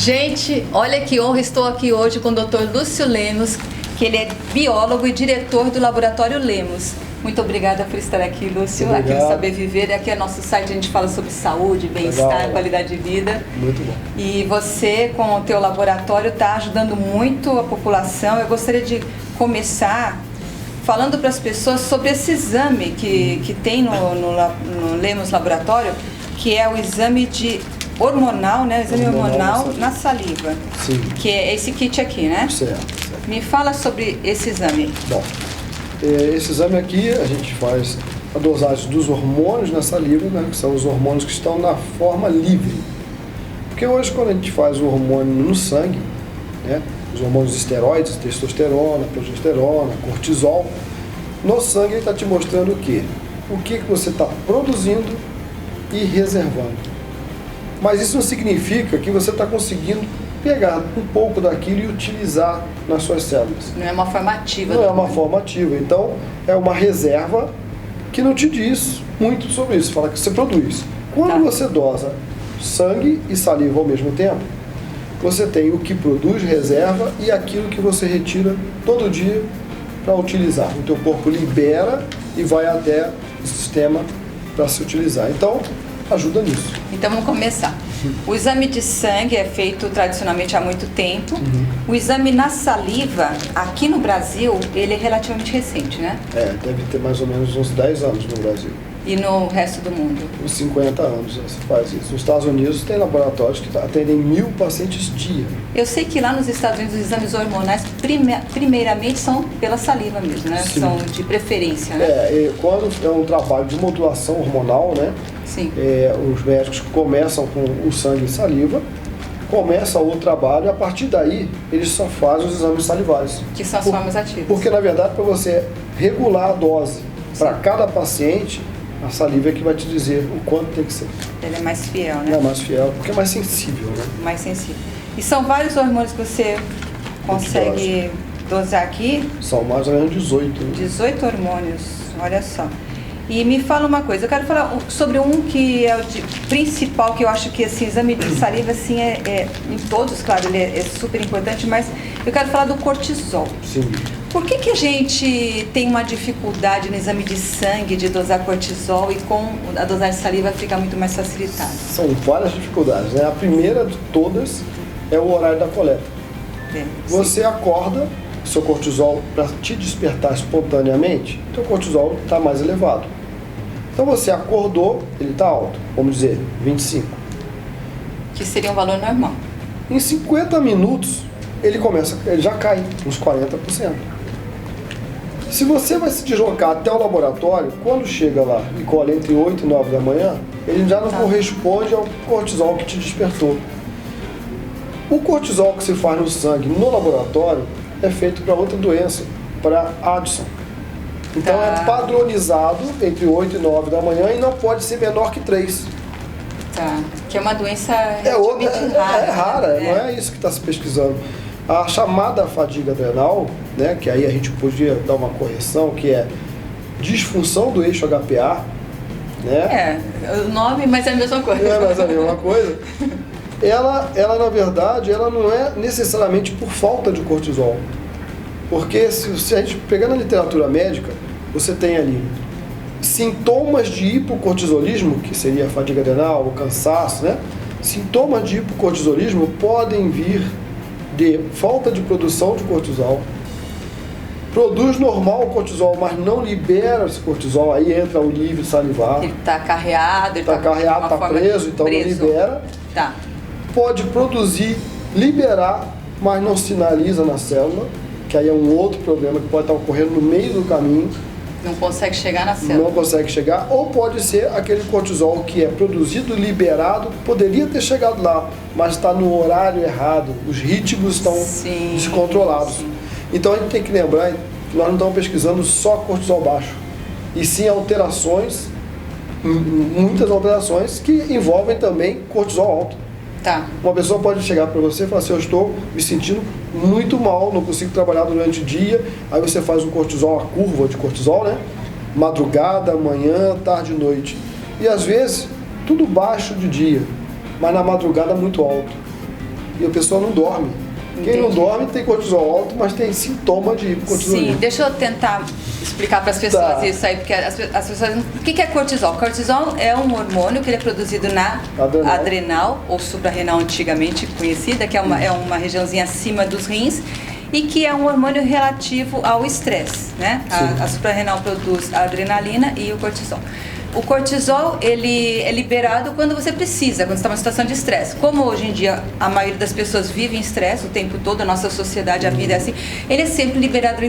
Gente, olha que honra, estou aqui hoje com o Dr. Lúcio Lemos, que ele é biólogo e diretor do Laboratório Lemos. Muito obrigada por estar aqui, Lúcio. Obrigado. Aqui no Saber Viver. Aqui é nosso site, a gente fala sobre saúde, bem-estar, qualidade de vida. Muito bom. E você, com o teu laboratório, está ajudando muito a população. Eu gostaria de começar falando para as pessoas sobre esse exame que tem no Lemos Laboratório, que é o exame hormonal, né? O exame hormonal na saliva. Sim. Que é esse kit aqui, né? Certo. Me fala sobre esse exame. Bom, esse exame aqui a gente faz a dosagem dos hormônios na saliva, né? Que são os hormônios que estão na forma livre. Porque hoje, quando a gente faz o hormônio no sangue, né? Os hormônios esteroides, testosterona, progesterona, cortisol, no sangue ele está te mostrando o quê? O que você está produzindo e reservando. Mas isso não significa que você está conseguindo pegar um pouco daquilo e utilizar nas suas células. Não é uma forma ativa. Não é uma forma ativa. Então, é uma reserva que não te diz muito sobre isso. Fala que você produz. Quando você dosa sangue e saliva ao mesmo tempo, você tem o que produz, reserva, e aquilo que você retira todo dia para utilizar. O teu corpo libera e vai até o sistema para se utilizar. Então, ajuda nisso. Então vamos começar. O exame de sangue é feito tradicionalmente há muito tempo. O exame na saliva, aqui no Brasil, ele é relativamente recente, né? Deve ter mais ou menos uns 10 anos no Brasil. E no resto do mundo? Uns 50 anos se faz isso. Nos Estados Unidos tem laboratórios que atendem 1000 pacientes dia. Eu sei que lá nos Estados Unidos os exames hormonais primeiramente são pela saliva mesmo, né? Sim. São de preferência, né? Quando é um trabalho de modulação hormonal, né? Sim. Os médicos começam com o sangue e saliva, começa o trabalho e a partir daí eles só fazem os exames salivares. Que são as formas ativas. Porque na verdade para você regular a dose para cada paciente, a saliva é que vai te dizer o quanto tem que ser. Ele é mais fiel, né? É mais fiel, porque é mais sensível, né? Mais sensível. E são vários hormônios que você consegue dosar aqui? São mais ou menos 18. Né? 18 hormônios, olha só. E me fala uma coisa, eu quero falar sobre um que é o principal, que eu acho que esse exame de saliva, assim, em todos, claro, ele é super importante, mas eu quero falar do cortisol. Sim. Por que a gente tem uma dificuldade no exame de sangue de dosar cortisol e com a dosagem de saliva fica muito mais facilitada? São várias dificuldades, né? A primeira de todas é o horário da coleta. Você acorda, seu cortisol, para te despertar espontaneamente, seu cortisol está mais elevado. Então você acordou, ele está alto, vamos dizer, 25. Que seria um valor normal. Em 50 minutos, ele já cai uns 40%. Se você vai se deslocar até o laboratório, quando chega lá e colhe entre 8 e 9 da manhã, ele já não corresponde ao cortisol que te despertou. O cortisol que se faz no sangue no laboratório é feito para outra doença, para Addison. Então é padronizado entre 8 e 9 da manhã e não pode ser menor que 3. Tá, que é uma doença relativamente rara. É rara, não é isso que está se pesquisando. A chamada fadiga adrenal, né, que aí a gente podia dar uma correção, que é disfunção do eixo HPA, né? O nome, mas é a mesma coisa. É, mas é a mesma coisa. Ela na verdade, ela não é necessariamente por falta de cortisol. Porque se a gente pegar na literatura médica, você tem ali sintomas de hipocortisolismo, que seria a fadiga adrenal, o cansaço, né? Sintomas de hipocortisolismo podem vir de falta de produção de cortisol. Produz normal o cortisol, mas não libera esse cortisol, aí entra o livre salivar. Ele está carreado, está preso, então não libera. Tá. Pode produzir, liberar, mas não sinaliza na célula, que aí é um outro problema que pode estar ocorrendo no meio do caminho. Não consegue chegar na célula. Não consegue chegar, ou pode ser aquele cortisol que é produzido, liberado, poderia ter chegado lá, mas está no horário errado, os ritmos estão descontrolados. Sim. Então a gente tem que lembrar que nós não estamos pesquisando só cortisol baixo, e sim alterações, muitas alterações que envolvem também cortisol alto. Tá. Uma pessoa pode chegar para você e falar assim, eu estou me sentindo muito mal, não consigo trabalhar durante o dia, aí você faz um cortisol, a curva de cortisol, né? Madrugada, manhã, tarde e noite. E às vezes, tudo baixo de dia, mas na madrugada muito alto. e a pessoa não dorme. Quem não Entendi. dorme tem cortisol alto, mas tem sintoma de hipocortisolismo. Sim, deixa eu tentar explicar para as pessoas Tá. isso aí, porque as pessoas... O que é cortisol? Cortisol é um hormônio que ele é produzido na adrenal ou suprarrenal, antigamente conhecida, que é uma regiãozinha acima dos rins, e que é um hormônio relativo ao estresse, né? A suprarrenal produz a adrenalina e o cortisol. O cortisol, ele é liberado quando você precisa, quando você está numa situação de estresse. Como hoje em dia a maioria das pessoas vive em estresse o tempo todo, a nossa sociedade, a vida é assim, ele é sempre liberado,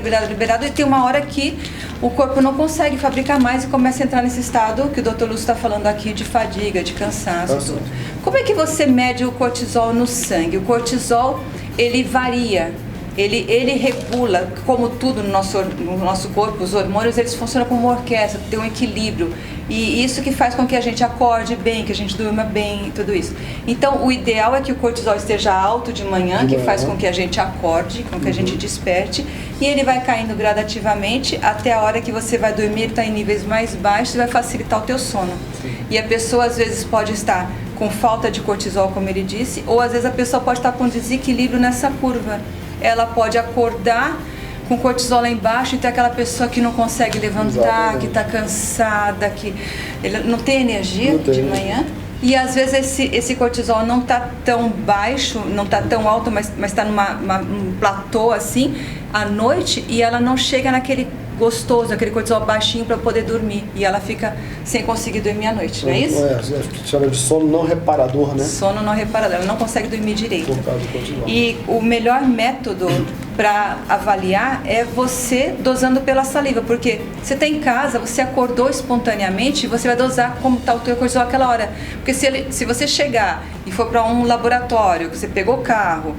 e tem uma hora que o corpo não consegue fabricar mais e começa a entrar nesse estado que o Dr. Lúcio está falando aqui de fadiga, de cansaço, tudo. Como é que você mede o cortisol no sangue? O cortisol, ele varia. Ele regula, como tudo no nosso corpo, os hormônios, eles funcionam como uma orquestra, tem um equilíbrio. E isso que faz com que a gente acorde bem, que a gente durma bem, tudo isso. Então, o ideal é que o cortisol esteja alto de manhã, que faz com que a gente acorde, com que a gente desperte, e ele vai caindo gradativamente até a hora que você vai dormir, está em níveis mais baixos e vai facilitar o teu sono. E a pessoa, às vezes, pode estar com falta de cortisol, como ele disse, ou às vezes a pessoa pode estar com desequilíbrio nessa curva. Ela pode acordar com cortisol lá embaixo e ter aquela pessoa que não consegue levantar, que está cansada, que ele não tem energia de manhã. E às vezes esse cortisol não está tão baixo, não está tão alto, mas está num platô assim, à noite, e ela não chega naquele gostoso, aquele cortisol baixinho para poder dormir. E ela fica sem conseguir dormir à noite, não é isso? Chama de sono não reparador, né? Sono não reparador, ela não consegue dormir direito. Por causa do cortisol. E o melhor método para avaliar é você dosando pela saliva, porque você está em casa, você acordou espontaneamente, você vai dosar como está o teu cortisol naquela hora. Porque se você chegar e for para um laboratório, que você pegou o carro,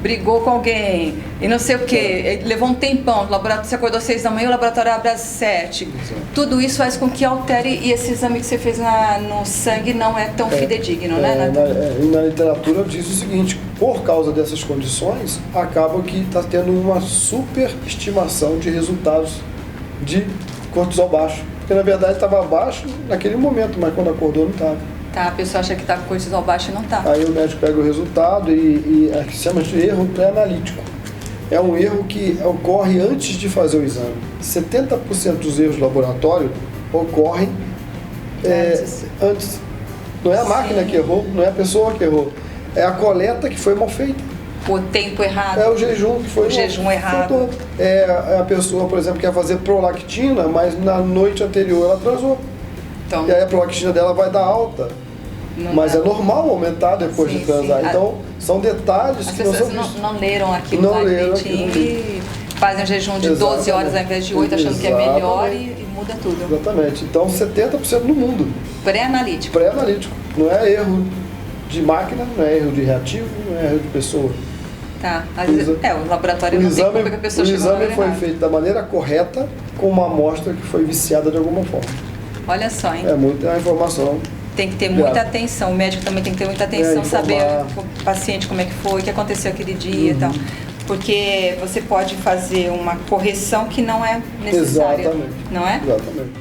brigou com alguém e não sei o que, levou um tempão, você acordou às 6 da manhã, o laboratório abre às 7. Exato. Tudo isso faz com que altere, e esse exame que você fez no sangue não é tão fidedigno, né? Na literatura diz o seguinte: por causa dessas condições, acaba que está tendo uma superestimação de resultados de cortisol baixo. Porque na verdade estava baixo naquele momento, mas quando acordou não estava. Tá, a pessoa acha que está com cortisol baixo e não está. Aí o médico pega o resultado e se chama de erro pré-analítico. É um erro que ocorre antes de fazer o exame. 70% dos erros de laboratório ocorrem antes. Não é a máquina que errou, não é a pessoa que errou. É a coleta que foi mal feita. O tempo errado. É o jejum que foi errado. É a pessoa, por exemplo, quer fazer prolactina, mas na noite anterior ela atrasou. Então, e aí a prolactina dela vai dar alta. Mas é normal aumentar depois de transar. Então, são detalhes as que não são pessoas não leram aquilo lá direitinho e fazem um jejum de 12 horas ao invés de 8, achando que é melhor e muda tudo. Exatamente. Então, 70% no mundo. Pré-analítico. Pré-analítico. Não é erro de máquina, não é erro de reativo, não é erro de pessoa. Tá. O laboratório não tem culpa que a pessoa chegou no exame foi feito da maneira correta, com uma amostra que foi viciada de alguma forma. Olha só, hein? É muita informação. Tem que ter muita atenção, o médico também tem que ter muita atenção, saber o paciente como é que foi, o que aconteceu aquele dia e tal. Porque você pode fazer uma correção que não é necessária. Exatamente. Não é? Exatamente.